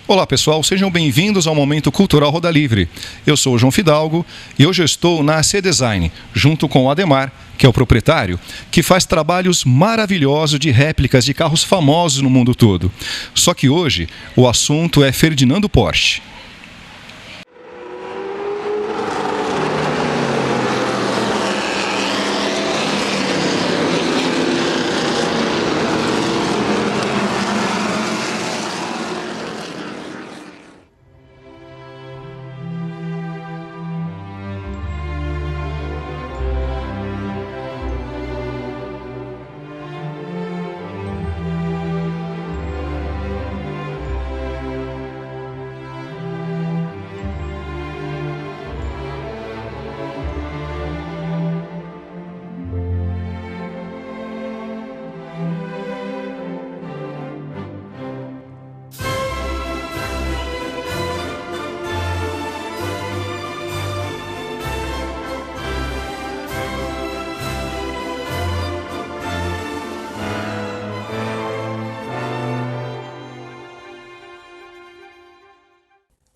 Olá pessoal, sejam bem-vindos ao Momento Cultural Roda Livre. Eu sou o João Fidalgo e hoje eu estou na AC Design, junto com o Ademar, que é o proprietário, que faz trabalhos maravilhosos de réplicas de carros famosos no mundo todo. Só que hoje o assunto é Ferdinando Porsche.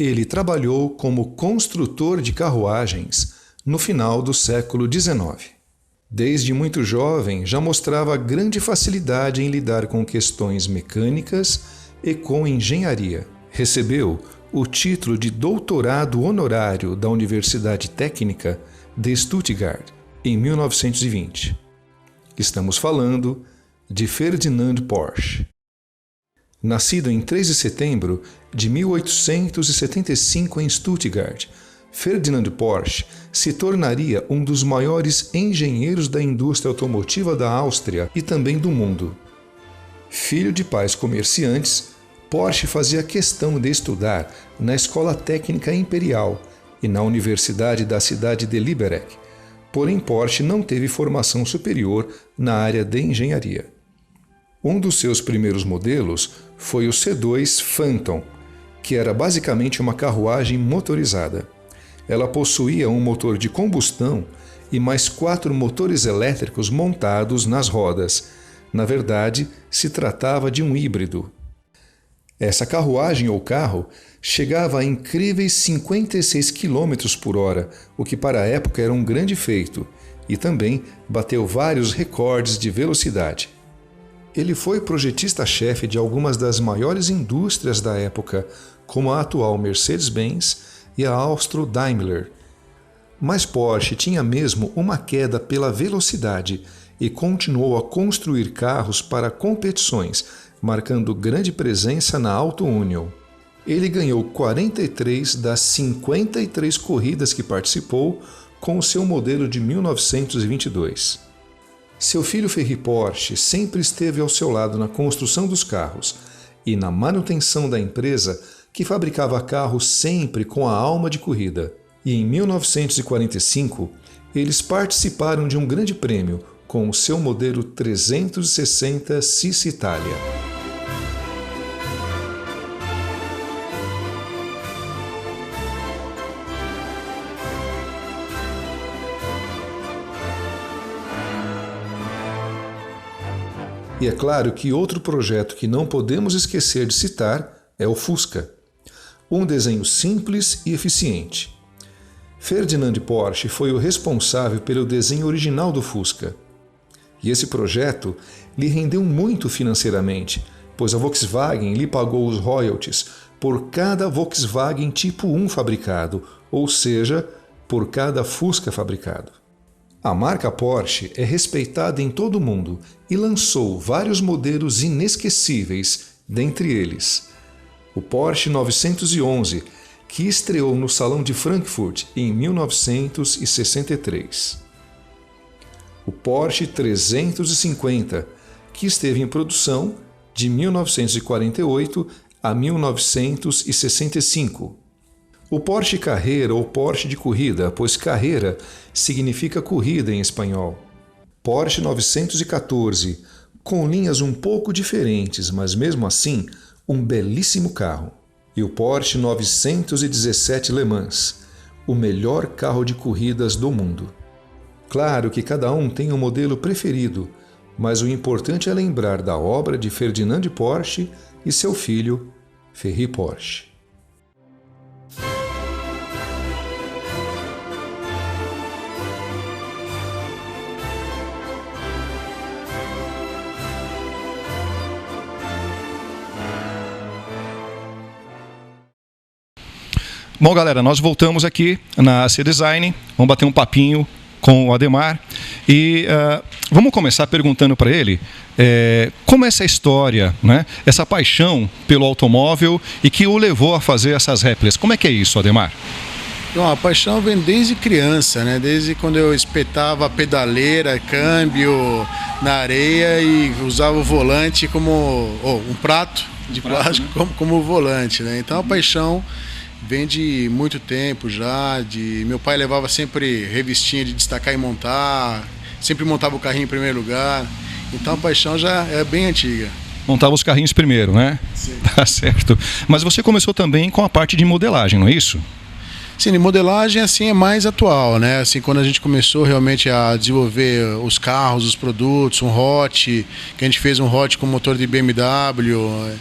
Ele trabalhou como construtor de carruagens no final do século XIX. Desde muito jovem, já mostrava grande facilidade em lidar com questões mecânicas e com engenharia. Recebeu o título de doutorado honorário da Universidade Técnica de Stuttgart em 1920. Estamos falando de Ferdinand Porsche. Nascido em 3 de setembro de 1875 em Stuttgart, Ferdinand Porsche se tornaria um dos maiores engenheiros da indústria automotiva da Áustria e também do mundo. Filho de pais comerciantes, Porsche fazia questão de estudar na Escola Técnica Imperial e na Universidade da cidade de Liberec, porém Porsche não teve formação superior na área de engenharia. Um dos seus primeiros modelos foi o C2 Phantom, que era basicamente uma carruagem motorizada. Ela possuía um motor de combustão e mais 4 motores elétricos montados nas rodas. Na verdade, se tratava de um híbrido. Essa carruagem ou carro chegava a incríveis 56 km por hora, o que para a época era um grande feito, e também bateu vários recordes de velocidade. Ele foi projetista-chefe de algumas das maiores indústrias da época, como a atual Mercedes-Benz e a Austro-Daimler. Mas Porsche tinha mesmo uma queda pela velocidade e continuou a construir carros para competições, marcando grande presença na Auto Union. Ele ganhou 43 das 53 corridas que participou com o seu modelo de 1922. Seu filho Ferry Porsche sempre esteve ao seu lado na construção dos carros e na manutenção da empresa, que fabricava carros sempre com a alma de corrida. E em 1945, eles participaram de um grande prêmio com o seu modelo 360 Cisitalia. E é claro que outro projeto que não podemos esquecer de citar é o Fusca. Um desenho simples e eficiente. Ferdinand Porsche foi o responsável pelo desenho original do Fusca. E esse projeto lhe rendeu muito financeiramente, pois a Volkswagen lhe pagou os royalties por cada Volkswagen Tipo 1 fabricado, ou seja, por cada Fusca fabricado. A marca Porsche é respeitada em todo o mundo e lançou vários modelos inesquecíveis, dentre eles o Porsche 911, que estreou no Salão de Frankfurt em 1963. O Porsche 350, que esteve em produção de 1948 a 1965. O Porsche Carrera ou Porsche de corrida, pois carreira significa corrida em espanhol. Porsche 914, com linhas um pouco diferentes, mas mesmo assim, um belíssimo carro. E o Porsche 917 Le Mans, o melhor carro de corridas do mundo. Claro que cada um tem um modelo preferido, mas o importante é lembrar da obra de Ferdinand Porsche e seu filho Ferri Porsche. Bom, galera, nós voltamos aqui na AC Design, vamos bater um papinho com o Ademar e vamos começar perguntando para ele como é essa história, né? Essa paixão pelo automóvel e que o levou a fazer essas réplicas. Como é que é isso, Ademar? Bom, a paixão vem desde criança, né? Desde quando eu espetava a pedaleira, câmbio na areia e usava o volante como um prato de plástico, né? como volante, né? Então a paixão vem de muito tempo já. Meu pai levava sempre revistinha de destacar e montar, sempre montava o carrinho em primeiro lugar. Então a paixão já é bem antiga. Montava os carrinhos primeiro, né? Sim. Tá certo. Mas você começou também com a parte de modelagem, não é isso? Sim, modelagem assim é mais atual, né? Assim, quando a gente começou realmente a desenvolver os carros, os produtos, um hot, que a gente fez um hot com motor de BMW.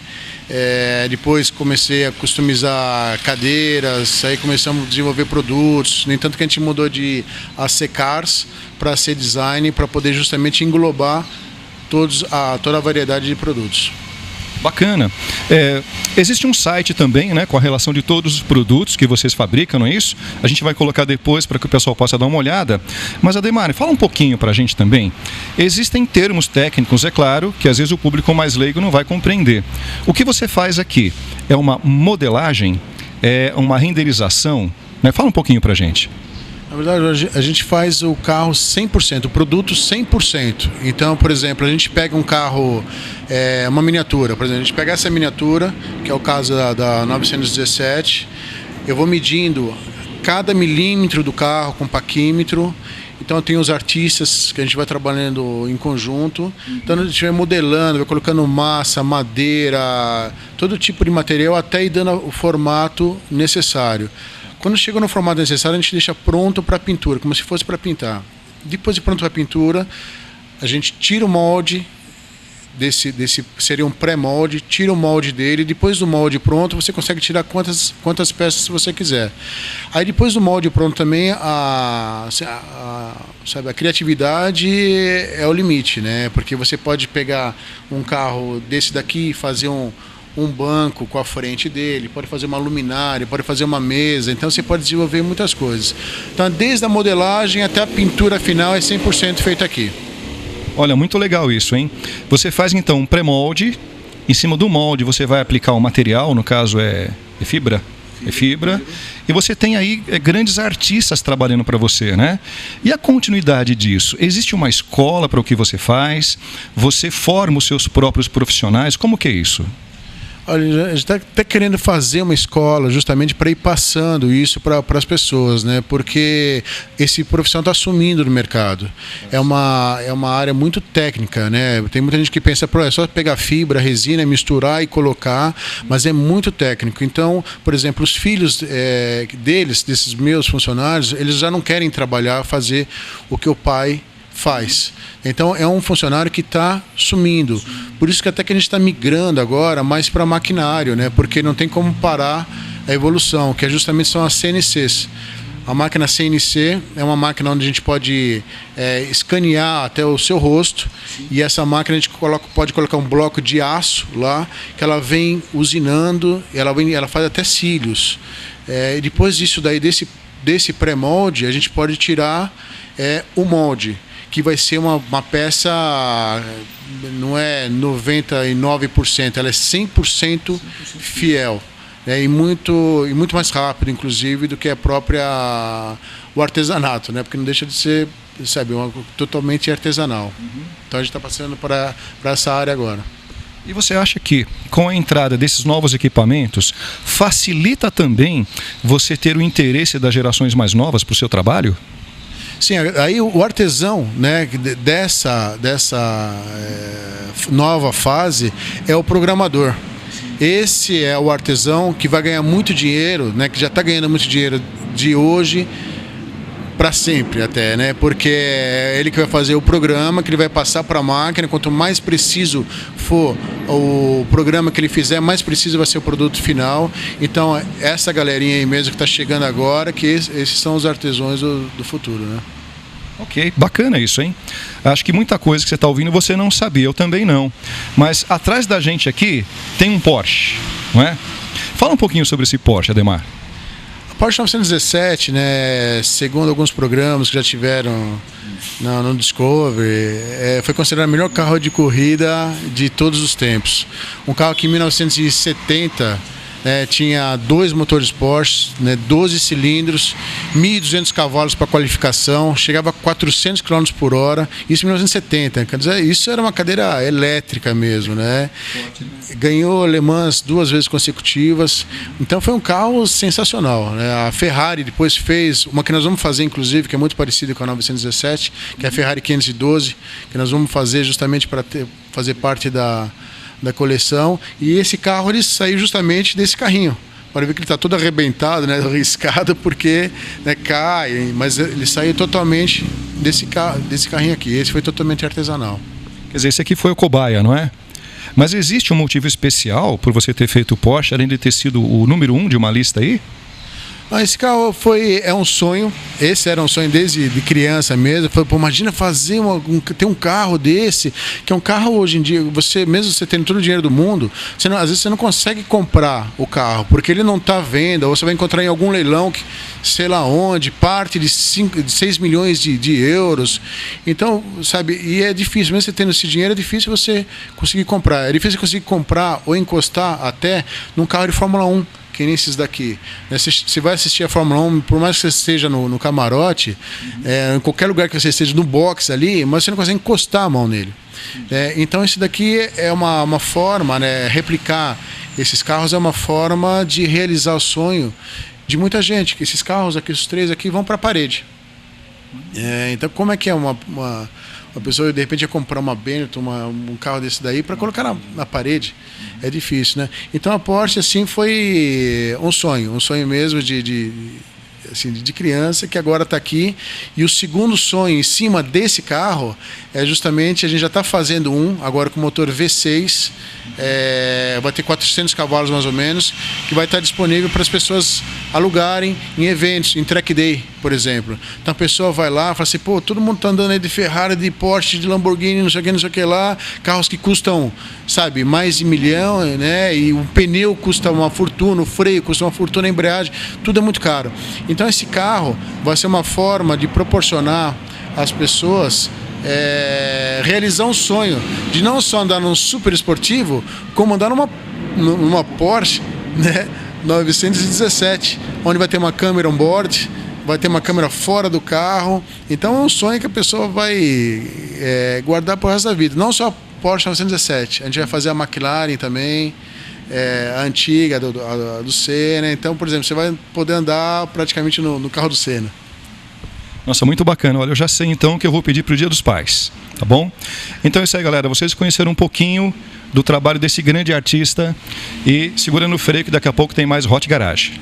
Depois comecei a customizar cadeiras, aí começamos a desenvolver produtos. No entanto que a gente mudou de AC Cars para AC Design para poder justamente englobar toda a variedade de produtos. Bacana. Existe um site também, né, com a relação de todos os produtos que vocês fabricam, não é isso? A gente vai colocar depois para que o pessoal possa dar uma olhada. Mas, Ademar, fala um pouquinho para a gente também. Existem termos técnicos, é claro, que às vezes o público mais leigo não vai compreender. O que você faz aqui é uma modelagem, é uma renderização, né? Fala um pouquinho para a gente. Na verdade, a gente faz o carro 100%, o produto 100%. Então, por exemplo, a gente pega um carro, uma miniatura. Por exemplo, a gente pega essa miniatura, que é o caso da 917. Eu vou medindo cada milímetro do carro com paquímetro. Então, tem os artistas que a gente vai trabalhando em conjunto. Então, a gente vai modelando, vai colocando massa, madeira, todo tipo de material, até ir dando o formato necessário. Quando chega no formato necessário, a gente deixa pronto para pintura, como se fosse para pintar. Depois de pronto para pintura, a gente tira o molde, seria um pré-molde, tira o molde dele. Depois do molde pronto, você consegue tirar quantas peças você quiser. Aí depois do molde pronto também, a criatividade é o limite, né? Porque você pode pegar um carro desse daqui e fazer um banco com a frente dele, pode fazer uma luminária, pode fazer uma mesa, então você pode desenvolver muitas coisas. Então, desde a modelagem até a pintura final é 100% feita aqui. Olha, muito legal isso, hein? Você faz então um pré-molde, em cima do molde você vai aplicar o material, no caso é fibra? É fibra. E você tem aí grandes artistas trabalhando para você, né? E a continuidade disso? Existe uma escola para o que você faz? Você forma os seus próprios profissionais? Como que é isso? Olha, a gente está até querendo fazer uma escola justamente para ir passando isso para as pessoas, né? Porque esse profissional está sumindo no mercado. É uma área muito técnica, né? Tem muita gente que pensa, é só pegar fibra, resina, misturar e colocar, mas é muito técnico. Então, por exemplo, os filhos desses meus funcionários, eles já não querem trabalhar, fazer o que o pai faz. Então é um funcionário que está sumindo. Por isso que até que a gente está migrando agora mais para maquinário, né? Porque não tem como parar a evolução, que justamente são as CNCs. A máquina CNC é uma máquina onde a gente pode escanear até o seu rosto. E essa máquina a gente pode colocar um bloco de aço lá, que ela vem usinando, ela faz até cílios. E depois disso daí, desse pré-molde, a gente pode tirar o molde, que vai ser uma peça, não é 99%, ela é 100% fiel, né? E muito mais rápido, inclusive, do que o artesanato, né? Porque não deixa de ser, sabe, totalmente artesanal. Então a gente está passando para essa área agora. E você acha que, com a entrada desses novos equipamentos, facilita também você ter o interesse das gerações mais novas para o seu trabalho? Sim, aí o artesão, né, dessa nova fase é o programador. Esse é o artesão que vai ganhar muito dinheiro, né, que já está ganhando muito dinheiro de hoje para sempre até, né? Porque é ele que vai fazer o programa, que ele vai passar para a máquina. Quanto mais preciso for o programa que ele fizer, mais preciso vai ser o produto final. Então, essa galerinha aí mesmo que está chegando agora, que esses são os artesãos do futuro, né? Ok, bacana isso, hein? Acho que muita coisa que você está ouvindo você não sabia, eu também não. Mas atrás da gente aqui tem um Porsche, não é? Fala um pouquinho sobre esse Porsche, Ademar. Porsche 917, né, segundo alguns programas que já tiveram no Discovery, foi considerado o melhor carro de corrida de todos os tempos. Um carro que em 1970 tinha 2 motores Porsche, 12 cilindros, 1.200 cavalos para qualificação, chegava a 400 km por hora, isso em 1970. Quer dizer, isso era uma cadeira elétrica mesmo, né? Ganhou Le Mans 2 vezes consecutivas, então foi um carro sensacional, né? A Ferrari depois fez uma que nós vamos fazer, inclusive, que é muito parecida com a 917, que é a Ferrari 512, que nós vamos fazer justamente para fazer parte da coleção, e esse carro ele saiu justamente desse carrinho. Para ver que ele está todo arrebentado, né, riscado, porque cai, mas ele saiu totalmente desse carrinho aqui. Esse foi totalmente artesanal. Quer dizer, esse aqui foi o cobaia, não é? Mas existe um motivo especial por você ter feito o Porsche, além de ter sido o número 1 de uma lista aí? Esse carro é um sonho. Esse era um sonho desde de criança mesmo. Imagina fazer ter um carro desse, que é um carro hoje em dia, mesmo você tendo todo o dinheiro do mundo, às vezes você não consegue comprar o carro, porque ele não está à venda, ou você vai encontrar em algum leilão, que, sei lá onde, parte de 6 milhões de euros. Então, sabe, e é difícil, mesmo você tendo esse dinheiro, é difícil você conseguir comprar. É difícil conseguir comprar ou encostar até num carro de Fórmula 1. Que nem esses daqui. Você vai assistir a Fórmula 1, por mais que você esteja no camarote, em qualquer lugar que você esteja no box ali, mas você não consegue encostar a mão nele. Então, esse daqui é uma forma, né, replicar esses carros é uma forma de realizar o sonho de muita gente, que esses carros aqui, os 3 aqui, vão para a parede. Então, como é que é uma pessoa de repente ia comprar uma Benetton, um carro desse daí para colocar na parede? É difícil, né? Então a Porsche assim foi um sonho mesmo de criança, que agora está aqui. E o segundo sonho em cima desse carro é justamente, a gente já está fazendo agora com motor V6, vai ter 400 cavalos mais ou menos, que vai estar disponível para as pessoas alugarem em eventos, em track day, por exemplo. Então a pessoa vai lá e fala assim, pô, todo mundo está andando aí de Ferrari, de Porsche, de Lamborghini, não sei o que lá, carros que custam, sabe, mais de 1 milhão, né? E o pneu custa uma fortuna, o freio custa uma fortuna, a embreagem, tudo é muito caro. Então esse carro vai ser uma forma de proporcionar às pessoas realizar um sonho de não só andar num super esportivo, como andar numa Porsche, né, 917, onde vai ter uma câmera on-board, vai ter uma câmera fora do carro. Então é um sonho que a pessoa vai guardar pro resto da vida. Não só a Porsche 917, a gente vai fazer a McLaren também, a antiga do Senna. Então, por exemplo, você vai poder andar praticamente no carro do Senna. Nossa, muito bacana. Olha, eu já sei então que eu vou pedir para o Dia dos Pais, tá bom? Então é isso aí, galera. Vocês conheceram um pouquinho do trabalho desse grande artista e segura no freio que daqui a pouco tem mais Hot Garage.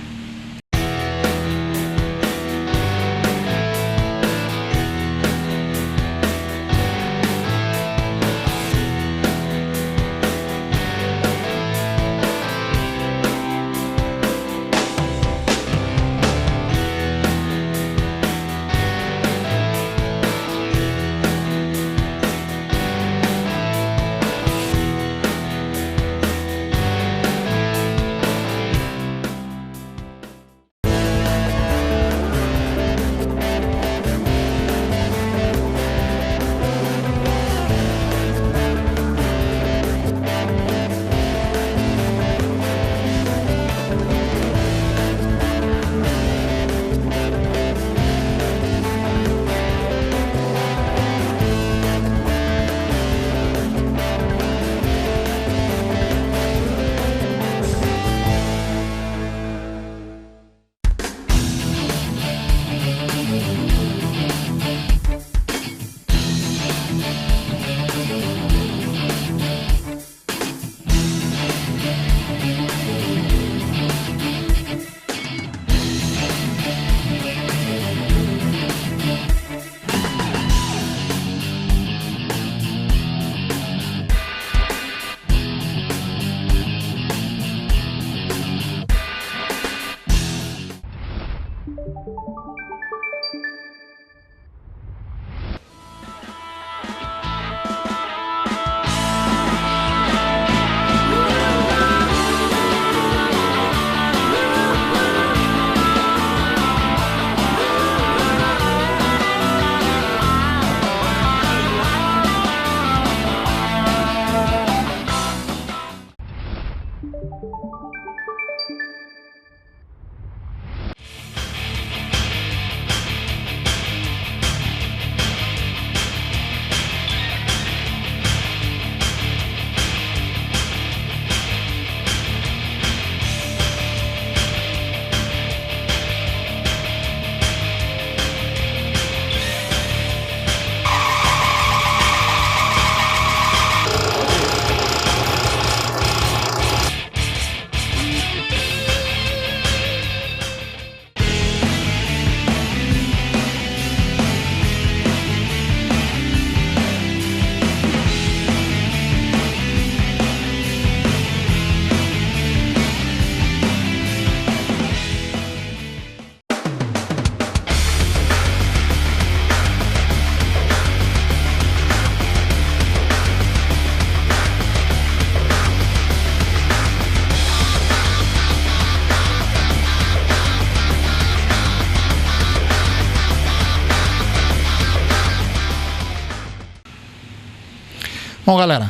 Bom, galera,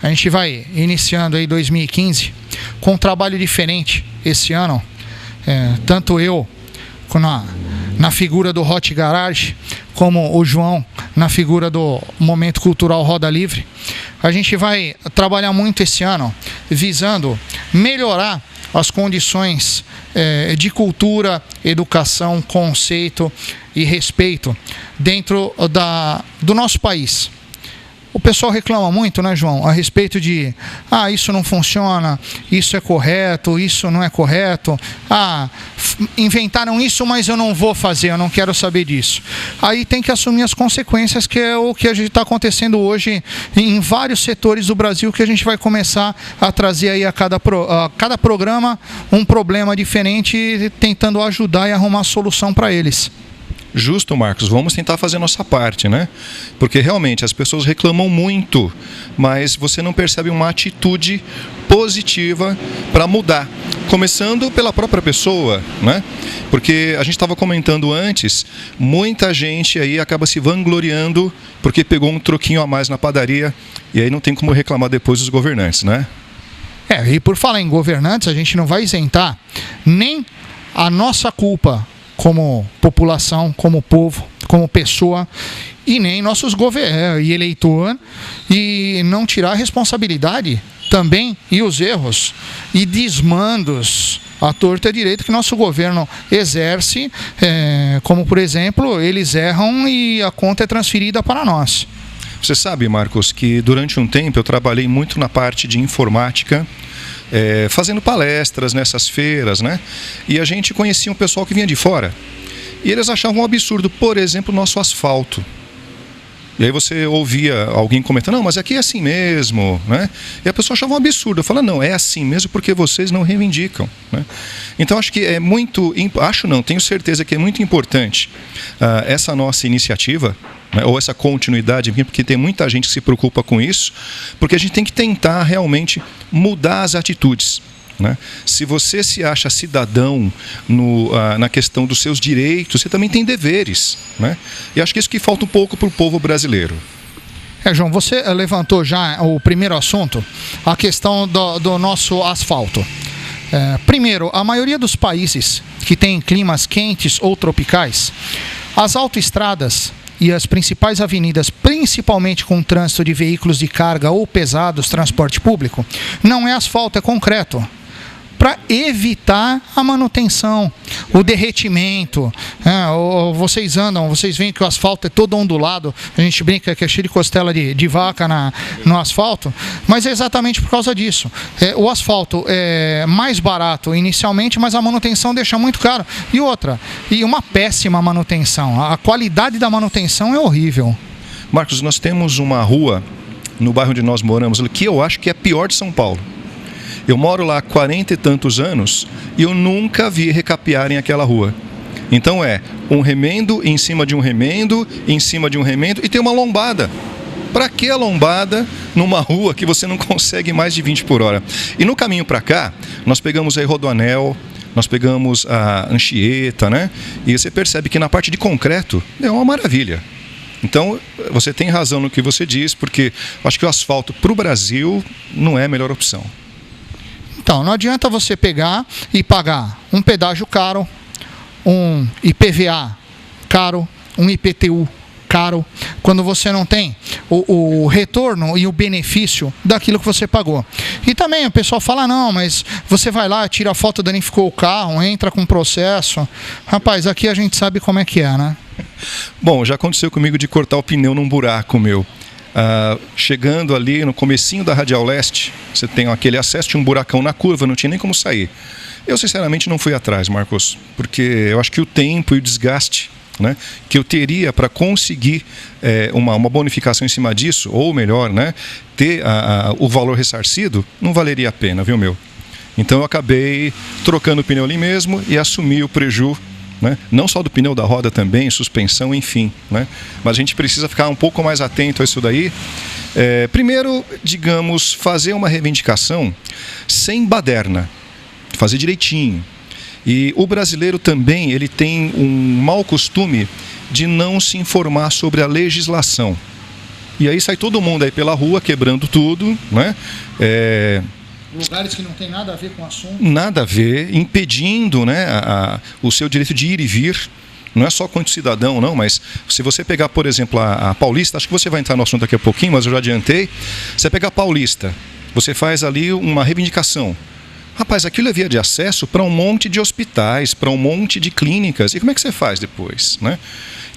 a gente vai iniciando aí 2015 com um trabalho diferente esse ano. Tanto eu na figura do Hot Garage, como o João na figura do Momento Cultural Roda Livre. A gente vai trabalhar muito esse ano visando melhorar as condições de cultura, educação, conceito e respeito dentro do nosso país. O pessoal reclama muito, né, João, a respeito de isso não funciona, isso é correto, isso não é correto, inventaram isso, mas eu não vou fazer, eu não quero saber disso. Aí tem que assumir as consequências, que é o que a gente está acontecendo hoje em vários setores do Brasil, que a gente vai começar a trazer aí a cada programa um problema diferente, tentando ajudar e arrumar solução para eles. Justo, Marcos, vamos tentar fazer a nossa parte, né? Porque realmente as pessoas reclamam muito, mas você não percebe uma atitude positiva para mudar, começando pela própria pessoa, né? Porque a gente estava comentando antes, muita gente aí acaba se vangloriando porque pegou um troquinho a mais na padaria, e aí não tem como reclamar depois dos governantes, né? E por falar em governantes, a gente não vai isentar nem a nossa culpa como população, como povo, como pessoa, e nem nossos governos e eleitor, e não tirar a responsabilidade também e os erros e desmandos à torta e à direita que nosso governo exerce, como por exemplo, eles erram e a conta é transferida para nós. Você sabe, Marcos, que durante um tempo eu trabalhei muito na parte de informática, fazendo palestras nessas feiras, né? E a gente conhecia um pessoal que vinha de fora. E eles achavam um absurdo, por exemplo, o nosso asfalto. E aí você ouvia alguém comentando, não, mas aqui é assim mesmo, né? E a pessoa achava um absurdo. Eu falava, não, é assim mesmo porque vocês não reivindicam, né? Então acho que é muito, tenho certeza que é muito importante essa nossa iniciativa, né, ou essa continuidade, porque tem muita gente que se preocupa com isso, porque a gente tem que tentar realmente mudar as atitudes, né? Se você se acha cidadão na questão dos seus direitos, você também tem deveres, né? E acho que isso que falta um pouco para o povo brasileiro. João, você levantou já o primeiro assunto, a questão do nosso asfalto. Primeiro, a maioria dos países que têm climas quentes ou tropicais, as autoestradas e as principais avenidas, principalmente com trânsito de veículos de carga ou pesados, transporte público, não é asfalto, é concreto, para evitar a manutenção, o derretimento. Vocês veem que o asfalto é todo ondulado, a gente brinca que é cheio de costela de vaca no asfalto, mas é exatamente por causa disso. O asfalto é mais barato inicialmente, mas a manutenção deixa muito caro. E uma péssima manutenção, a qualidade da manutenção é horrível. Marcos, nós temos uma rua no bairro onde nós moramos, que eu acho que é a pior de São Paulo. Eu moro lá há 40 e tantos anos e eu nunca vi recapearem aquela rua. Então um remendo em cima de um remendo, em cima de um remendo, e tem uma lombada. Para que a lombada numa rua que você não consegue mais de 20 por hora? E no caminho para cá, nós pegamos aí Rodoanel, nós pegamos a Anchieta, né? E você percebe que na parte de concreto é uma maravilha. Então, você tem razão no que você diz, porque acho que o asfalto para o Brasil não é a melhor opção. Então, não adianta você pegar e pagar um pedágio caro, um IPVA caro, um IPTU caro, quando você não tem o retorno e o benefício daquilo que você pagou. E também o pessoal fala, não, mas você vai lá, tira a foto, danificou o carro, entra com processo. Rapaz, aqui a gente sabe como é que é, né? Bom, já aconteceu comigo de cortar o pneu num buraco meu. Chegando ali no comecinho da Radial Leste, você tem aquele acesso, tinha um buracão na curva, não tinha nem como sair. Eu sinceramente não fui atrás, Marcos, porque eu acho que o tempo e o desgaste, né, que eu teria para conseguir uma bonificação em cima disso, ou melhor, né, ter o valor ressarcido, não valeria a pena, viu, meu? Então eu acabei trocando o pneu ali mesmo e assumi o preju, né? Não só do pneu da roda também, suspensão, enfim, né? Mas a gente precisa ficar um pouco mais atento a isso daí. Primeiro, digamos, fazer uma reivindicação sem baderna, fazer direitinho. E o brasileiro também, ele tem um mau costume de não se informar sobre a legislação. E aí sai todo mundo aí pela rua quebrando tudo, né? Lugares que não tem nada a ver com o assunto. Nada a ver, impedindo, né, o seu direito de ir e vir. Não é só quanto cidadão, não, mas se você pegar, por exemplo, a Paulista, acho que você vai entrar no assunto daqui a pouquinho, mas eu já adiantei. Você pegar a Paulista, você faz ali uma reivindicação. Rapaz, aquilo é via de acesso para um monte de hospitais, para um monte de clínicas. E como é que você faz depois, né?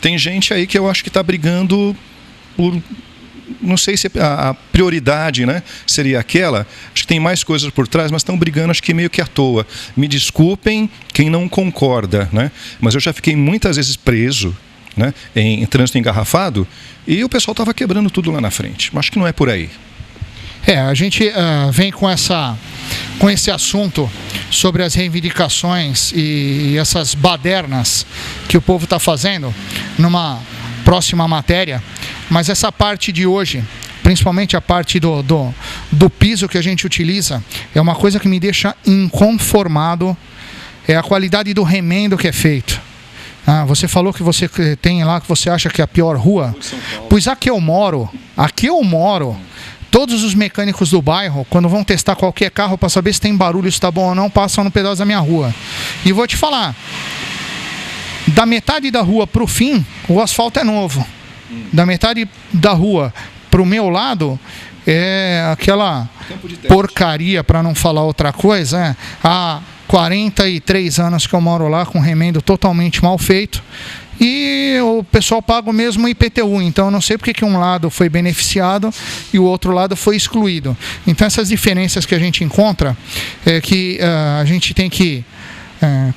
Tem gente aí que eu acho que está brigando por... Não sei se a prioridade, né, seria aquela. Acho que tem mais coisas por trás, mas estão brigando, acho que meio que à toa. Me desculpem quem não concorda, né? Mas eu já fiquei muitas vezes preso, né, em trânsito engarrafado, e o pessoal estava quebrando tudo lá na frente. Mas acho que não é por aí. A gente vem com esse assunto sobre as reivindicações e essas badernas que o povo está fazendo numa próxima matéria, mas essa parte de hoje, principalmente a parte do piso que a gente utiliza, é uma coisa que me deixa inconformado, é a qualidade do remendo que é feito. Você falou que você tem lá, que você acha que é a pior rua, pois aqui eu moro, todos os mecânicos do bairro, quando vão testar qualquer carro para saber se tem barulho, se está bom ou não, passam no pedaço da minha rua. E vou te falar, da metade da rua para o fim, o asfalto é novo. Da metade da rua para o meu lado, é aquela porcaria, para não falar outra coisa. Há 43 anos que eu moro lá com remendo totalmente mal feito. E o pessoal paga o mesmo IPTU, então eu não sei porque que um lado foi beneficiado e o outro lado foi excluído. Então essas diferenças que a gente encontra, é que a gente tem que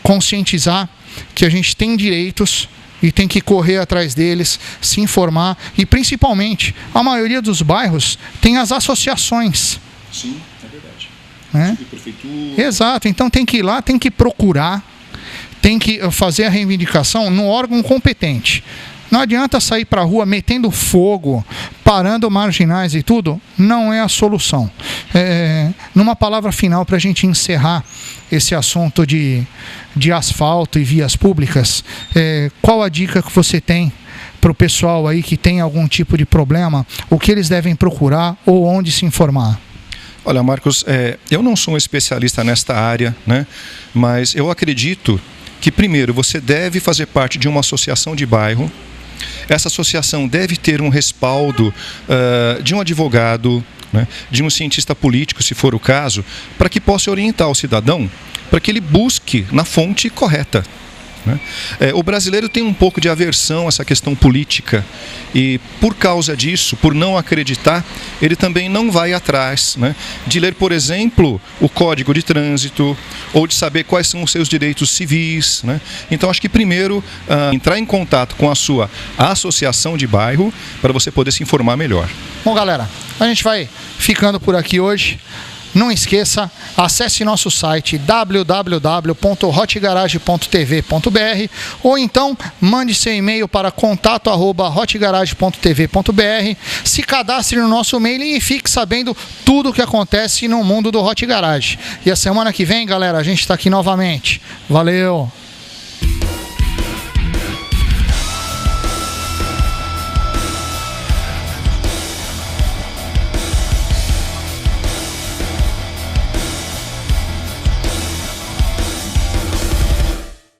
conscientizar que a gente tem direitos e tem que correr atrás deles, se informar, e principalmente, a maioria dos bairros tem as associações. Sim, é verdade. Né? Exato, então tem que ir lá, tem que procurar, tem que fazer a reivindicação no órgão competente. Não adianta sair para a rua metendo fogo, parando marginais e tudo, não é a solução. Numa palavra final para a gente encerrar esse assunto de asfalto e vias públicas, qual a dica que você tem para o pessoal aí que tem algum tipo de problema, o que eles devem procurar ou onde se informar? Olha, Marcos, eu não sou um especialista nesta área, né? Mas eu acredito que, primeiro, você deve fazer parte de uma associação de bairro. Essa associação deve ter um respaldo de um advogado, né, de um cientista político, se for o caso, para que possa orientar o cidadão, para que ele busque na fonte correta. Né? O brasileiro tem um pouco de aversão a essa questão política e, por causa disso, por não acreditar, ele também não vai atrás, né, de ler, por exemplo, o Código de Trânsito ou de saber quais são os seus direitos civis. Né? Então, acho que primeiro entrar em contato com a sua associação de bairro para você poder se informar melhor. Bom, galera, a gente vai ficando por aqui hoje. Não esqueça, acesse nosso site www.hotgarage.tv.br ou então mande seu e-mail para contato@hotgarage.tv.br, se cadastre no nosso e-mail e fique sabendo tudo o que acontece no mundo do Hot Garage. E a semana que vem, galera, a gente está aqui novamente. Valeu!